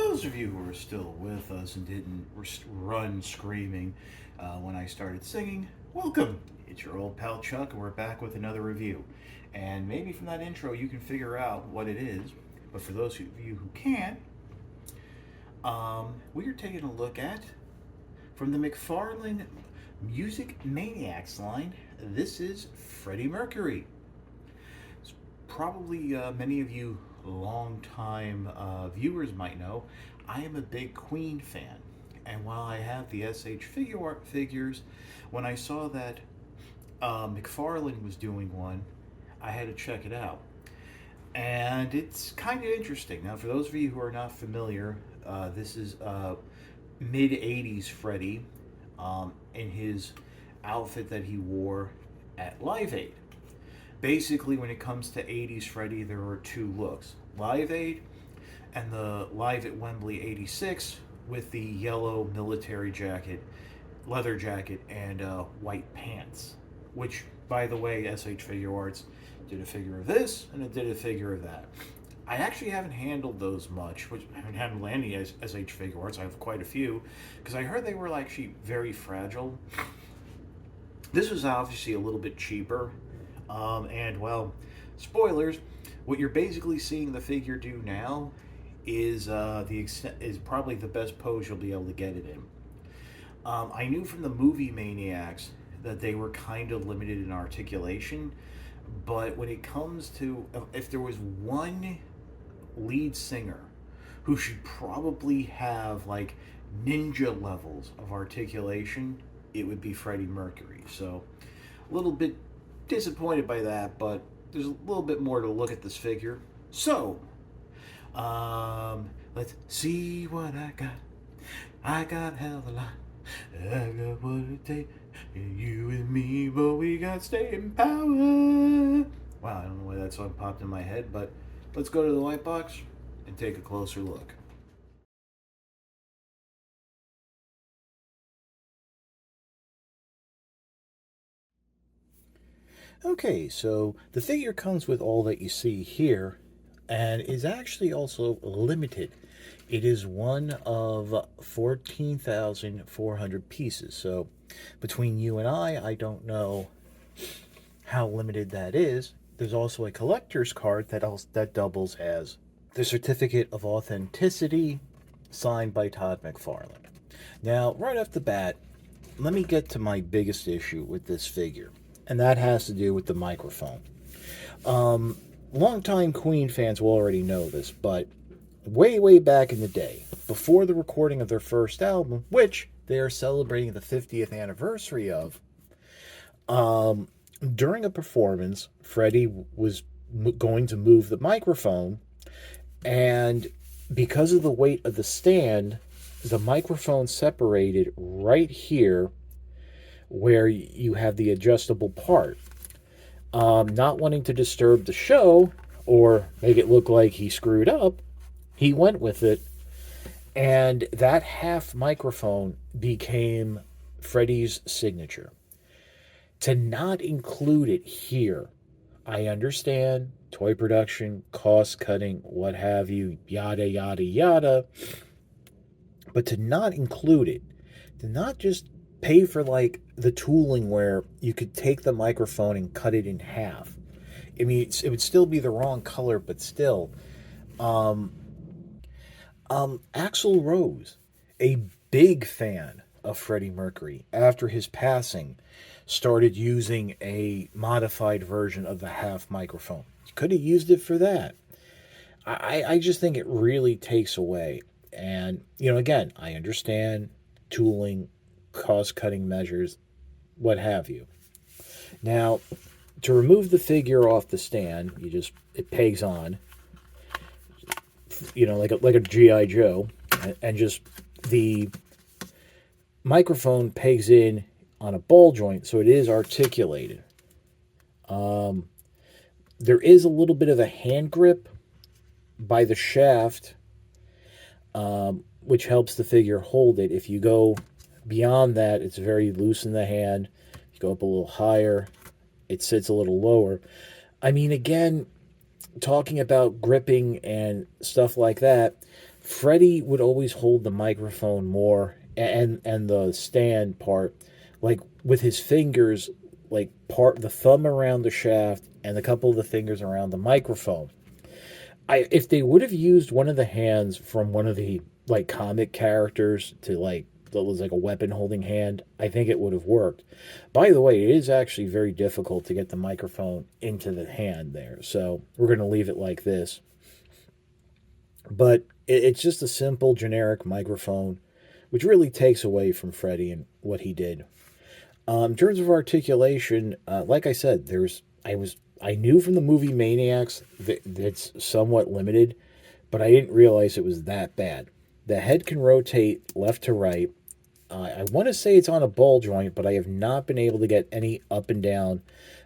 those of you who are still with us and didn't run screaming when I started singing, welcome. It's your old pal Chuck, and we're back with another review. And maybe from that intro you can figure out what it is. But for those of you who can't, we are taking a look at from the McFarlane Music Maniacs line. This is Freddie Mercury. Probably many of you long-time viewers might know, I am a big Queen fan. And while I have the SH figure art figures, when I saw that McFarlane was doing one, I had to check it out. And it's kind of interesting. Now, for those of you who are not familiar, this is mid 80s Freddie in his outfit that he wore at Live Aid. Basically, when it comes to 80s Freddie, there are two looks: Live Aid and the Live at Wembley 86 with the yellow military jacket, leather jacket, and white pants. Which, by the way, SH Figure Arts did a figure of this and it did a figure of that. I actually haven't handled those much, which I haven't handled any SH Figure Arts. I have quite a few, because I heard they were actually very fragile. This was obviously a little bit cheaper. And well, spoilers. What you're basically seeing the figure do now is is probably the best pose you'll be able to get it in. I knew from the movie Maniacs that they were kind of limited in articulation, but when it comes to, if there was one lead singer who should probably have like ninja levels of articulation, it would be Freddie Mercury. So a little bit disappointed by that, but there's a little bit more to look at this figure. So, let's see what I got. I got hell of a lot. I got what it takes. You and me, but we got staying power. Wow, I don't know why that song popped in my head, but let's go to the white box and take a closer look. Okay, so the figure comes with all that you see here and is actually also limited. It is one of 14,400 pieces. So between you and I don't know how limited that is. There's also a collector's card that doubles as the certificate of authenticity signed by Todd McFarlane. Now, right off the bat, let me get to my biggest issue with this figure, and that has to do with the microphone. Longtime Queen fans will already know this, but way back in the day, before the recording of their first album, which they are celebrating the 50th anniversary of, during a performance, Freddie was going to move the microphone, and because of the weight of the stand, the microphone separated right here where you have the adjustable part. Not wanting to disturb the show or make it look like he screwed up, he went with it, and that half microphone became Freddie's signature. To not include it here, I understand toy production, cost cutting, what have you, yada yada, but to not include it, to not just pay for like the tooling where you could take the microphone and cut it in half. I mean, it would still be the wrong color, but still. Axl Rose, a big fan of Freddie Mercury, after his passing, started using a modified version of the half microphone. You could have used it for that. I just think it really takes away. And, again, I understand tooling, cost-cutting measures, what have you. Now, to remove the figure off the stand, it pegs on, like a G.I. Joe, and just the microphone pegs in on a ball joint, so it is articulated. There is a little bit of a hand grip by the shaft, which helps the figure hold it. If you go beyond that, it's very loose in the hand. If you go up a little higher, it sits a little lower. I mean, again, talking about gripping and stuff like that, Freddie would always hold the microphone more and the stand part, like with his fingers, like part the thumb around the shaft and a couple of the fingers around the microphone. If they would have used one of the hands from one of the like comic characters to like that was like a weapon holding hand, I think it would have worked. By the way, it is actually very difficult to get the microphone into the hand there, so we're going to leave it like this. But it's just a simple generic microphone, which really takes away from Freddie and what he did. In terms of articulation, like I said, I knew from the movie Maniacs that it's somewhat limited, but I didn't realize it was that bad. The head can rotate left to right. I want to say it's on a ball joint, but I have not been able to get any up and down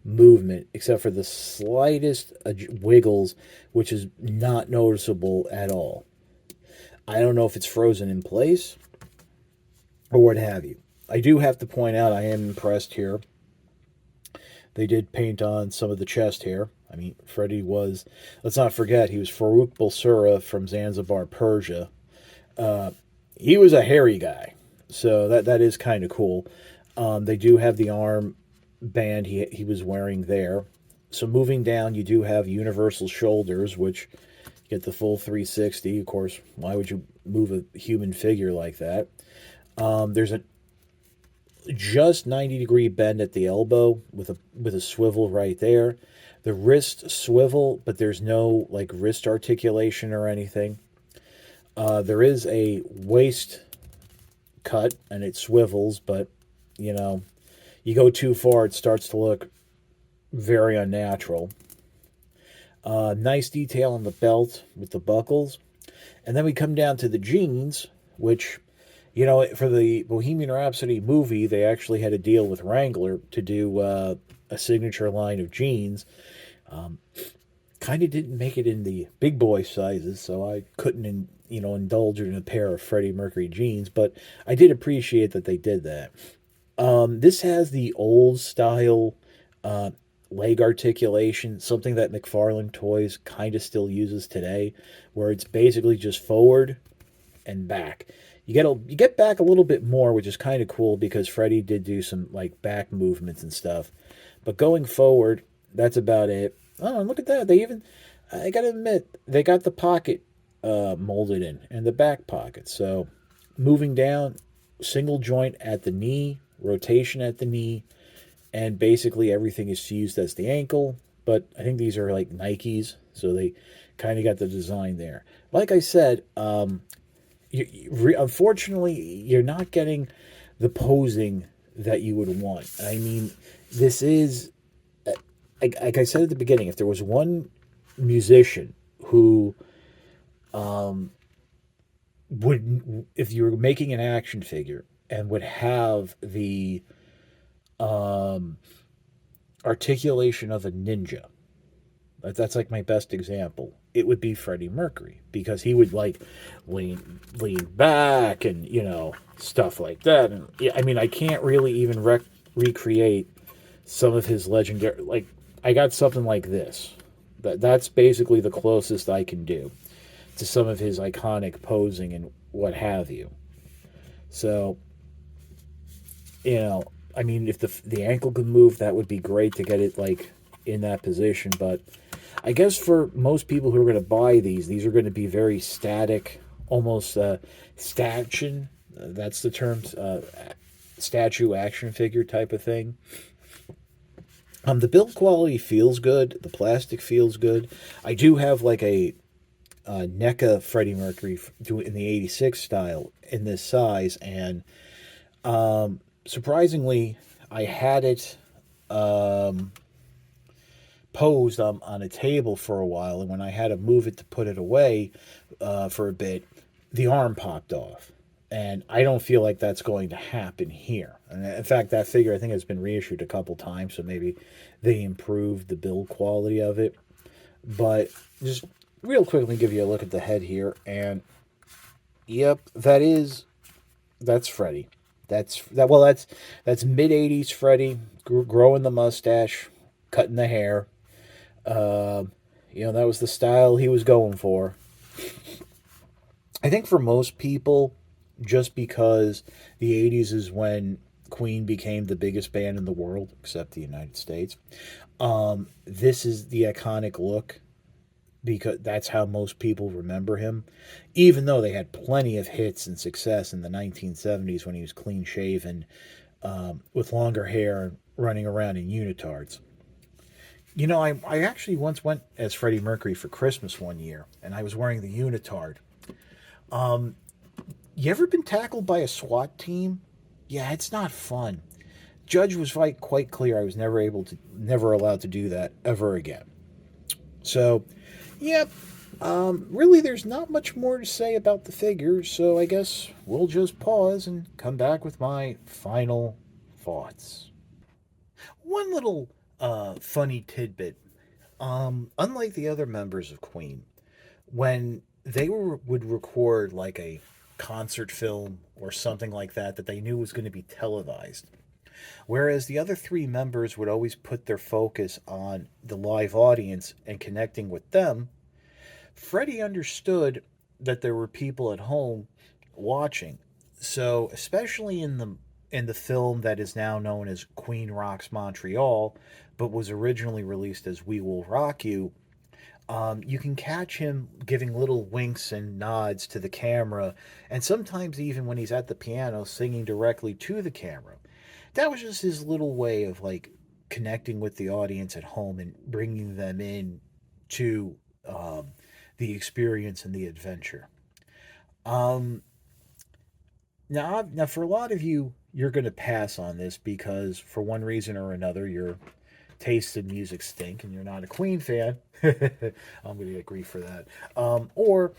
movement except for the slightest wiggles, which is not noticeable at all. I don't know if it's frozen in place or what have you. I do have to point out I am impressed here. They did paint on some of the chest hair. I mean, Freddie was, let's not forget, he was Farouk Bulsura from Zanzibar, Persia. Uh, he was a hairy guy, so that is kind of cool. They do have the arm band he was wearing there. So moving down, you do have universal shoulders, which get the full 360. Of course, why would you move a human figure like that? There's a just 90-degree bend at the elbow with a swivel right there. The wrist swivel, but there's no like wrist articulation or anything. There is a waist cut and it swivels, but you know, you go too far, it starts to look very unnatural. Nice detail on the belt with the buckles. And then we come down to the jeans, which, you know, for the Bohemian Rhapsody movie, they actually had a deal with Wrangler to do a signature line of jeans. Um, Kind of didn't make it in the big boy sizes, so I couldn't, indulge in a pair of Freddie Mercury jeans, but I did appreciate that they did that. This has the old style uh, leg articulation, something that McFarlane Toys kind of still uses today, where it's basically just forward and back. You get back a little bit more, which is kind of cool because Freddie did do some like back movements and stuff. But going forward, that's about it. Oh, look at that! I gotta admit, they got the pocket molded in and the back pocket. So moving down, single joint at the knee, rotation at the knee, and basically everything is fused as the ankle. But I think these are like Nikes, so they kind of got the design there. Like I said, unfortunately, you're not getting the posing that you would want. I mean, this is like I said at the beginning. If there was one musician who would, if you were making an action figure and would have the um, articulation of a ninja, that's like my best example. It would be Freddie Mercury because he would like lean back and stuff like that. And yeah, I mean, I can't really even recreate some of his legendary. Like I got something like this. That's basically the closest I can do to some of his iconic posing and what have you. So I mean, if the ankle could move, that would be great to get it like in that position. But I guess for most people who are going to buy these are going to be very static, almost statue. That's the term, statue action figure type of thing. The build quality feels good. The plastic feels good. I do have like a NECA Freddie Mercury in the '86 style in this size, and surprisingly, I had it posed on a table for a while, and when I had to move it to put it away for a bit, the arm popped off. And I don't feel like that's going to happen here. And in fact, that figure I think has been reissued a couple times, so maybe they improved the build quality of it. But just real quickly give you a look at the head here, and yep, that's Freddie. That's mid '80s Freddie, growing the mustache, cutting the hair. That was the style he was going for. I think for most people, just because the 80s is when Queen became the biggest band in the world, except the United States, this is the iconic look because that's how most people remember him. Even though they had plenty of hits and success in the 1970s when he was clean shaven, with longer hair and running around in unitards. You know, I actually once went as Freddie Mercury for Christmas one year, and I was wearing the unitard. You ever been tackled by a SWAT team? Yeah, it's not fun. Judge was quite clear I was never allowed to do that ever again. So, yep. Really, there's not much more to say about the figures, so I guess we'll just pause and come back with my final thoughts. One little funny tidbit. Unlike the other members of Queen, when would record like a concert film or something like that they knew was going to be televised, whereas the other three members would always put their focus on the live audience and connecting with them, Freddie understood that there were people at home watching. So, especially in the film that is now known as Queen Rocks Montreal, but was originally released as We Will Rock You, you can catch him giving little winks and nods to the camera, and sometimes even when he's at the piano singing directly to the camera. That was just his little way of like connecting with the audience at home and bringing them in to the experience and the adventure. Um, now, for a lot of you, you're going to pass on this because for one reason or another, your tastes in music stink and you're not a Queen fan. I'm going to get grief for that. Or,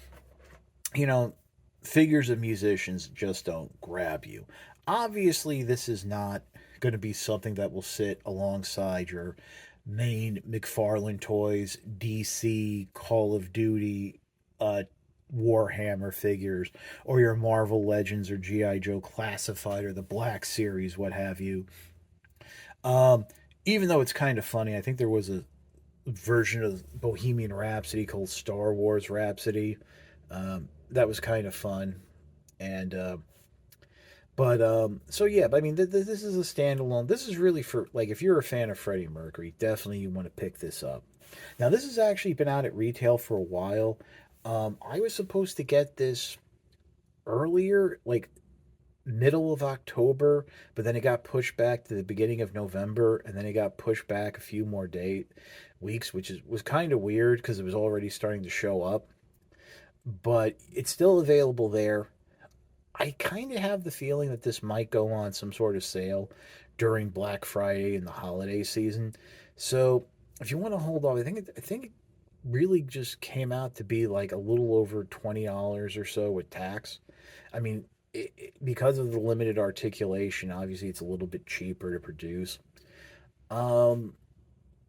you know, figures of musicians just don't grab you. Obviously, this is not going to be something that will sit alongside your main McFarlane toys, DC, Call of Duty, uh, Warhammer figures, or your Marvel Legends or G.I. Joe Classified or the Black Series, what have you. Um, Even though it's kind of funny, I think there was a version of Bohemian Rhapsody called Star Wars Rhapsody. That was kind of fun. And so yeah, but I mean, this is a standalone. This is really for like if you're a fan of Freddie Mercury, definitely you want to pick this up. Now, this has actually been out at retail for a while. I was supposed to get this earlier, like middle of October, but then it got pushed back to the beginning of November, and then it got pushed back a few more weeks, which was kind of weird because it was already starting to show up. But it's still available there. I kind of have the feeling that this might go on some sort of sale during Black Friday and the holiday season. So if you want to hold off, I think it really just came out to be like a little over $20 or so with tax. I mean, because of the limited articulation, obviously it's a little bit cheaper to produce. Um,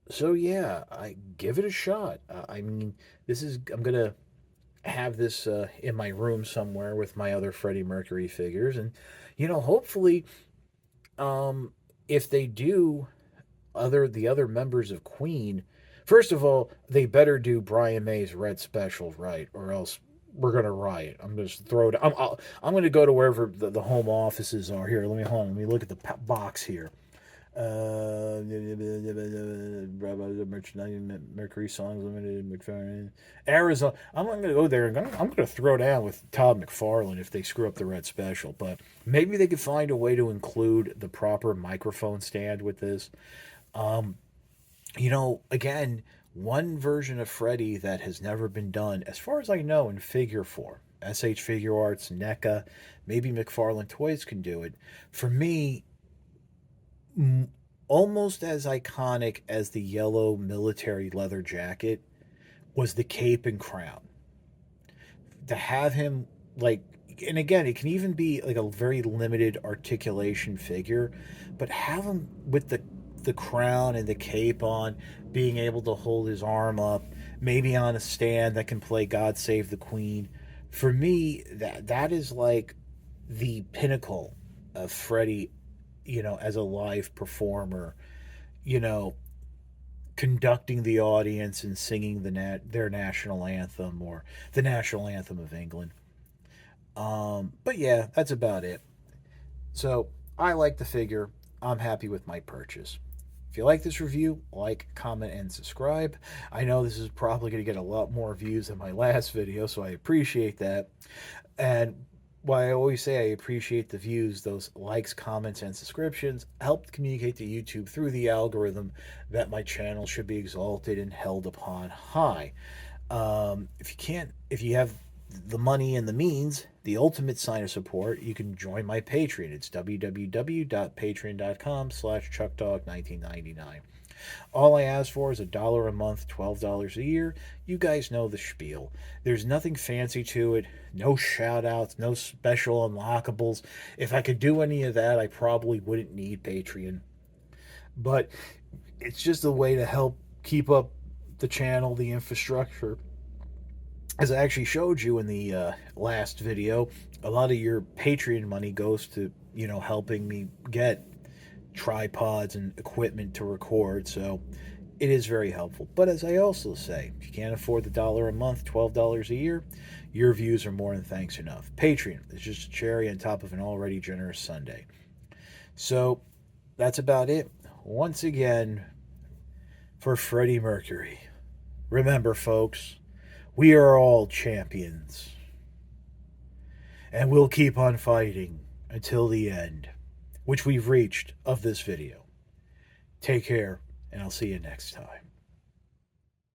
so yeah, I give it a shot. I mean, I'm gonna have this in my room somewhere with my other Freddie Mercury figures, and hopefully, um, if they do the other members of Queen, first of all, they better do Brian May's Red Special right, or else we're gonna riot. I'm gonna just throw it. I'm gonna go to wherever the home offices are. Here, let me hold on. Let me look at the box here. Merchandise, Mercury Songs Limited, McFarlane, Arizona. I'm going to go there and I'm going to throw down with Todd McFarlane if they screw up the Red Special. But maybe they could find a way to include the proper microphone stand with this. Um, again, one version of Freddie that has never been done, as far as I know, in figure form. SH Figure Arts, NECA, maybe McFarlane Toys can do it. For me, almost as iconic as the yellow military leather jacket was the cape and crown. To have him like, and again, it can even be like a very limited articulation figure, but have him with the crown and the cape on, being able to hold his arm up, maybe on a stand that can play God Save the Queen. For me, that is like the pinnacle of Freddie, as a live performer, you know, conducting the audience and singing their national anthem or the national anthem of England. But yeah, that's about it. So I like the figure. I'm happy with my purchase. If you like this review, like, comment, and subscribe. I know this is probably going to get a lot more views than my last video, so I appreciate that. And why I always say I appreciate the views, those likes, comments, and subscriptions help communicate to YouTube through the algorithm that my channel should be exalted and held upon high. If you have the money and the means, the ultimate sign of support, you can join my Patreon. It's www.patreon.com/chuckdog1999. All I ask for is $1 a month, $12 a year. You guys know the spiel. There's nothing fancy to it, no shout outs, no special unlockables. If I could do any of that, I probably wouldn't need Patreon. But it's just a way to help keep up the channel, the infrastructure. As I actually showed you in the last video, a lot of your Patreon money goes to, helping me get tripods and equipment to record. So it is very helpful. But as I also say, if you can't afford the $1 a month, $12 a year, your views are more than thanks enough. Patreon is just a cherry on top of an already generous Sunday. So that's about it. Once again, for Freddie Mercury, remember, folks, we are all champions. And we'll keep on fighting until the end, which we've reached of this video. Take care, and I'll see you next time.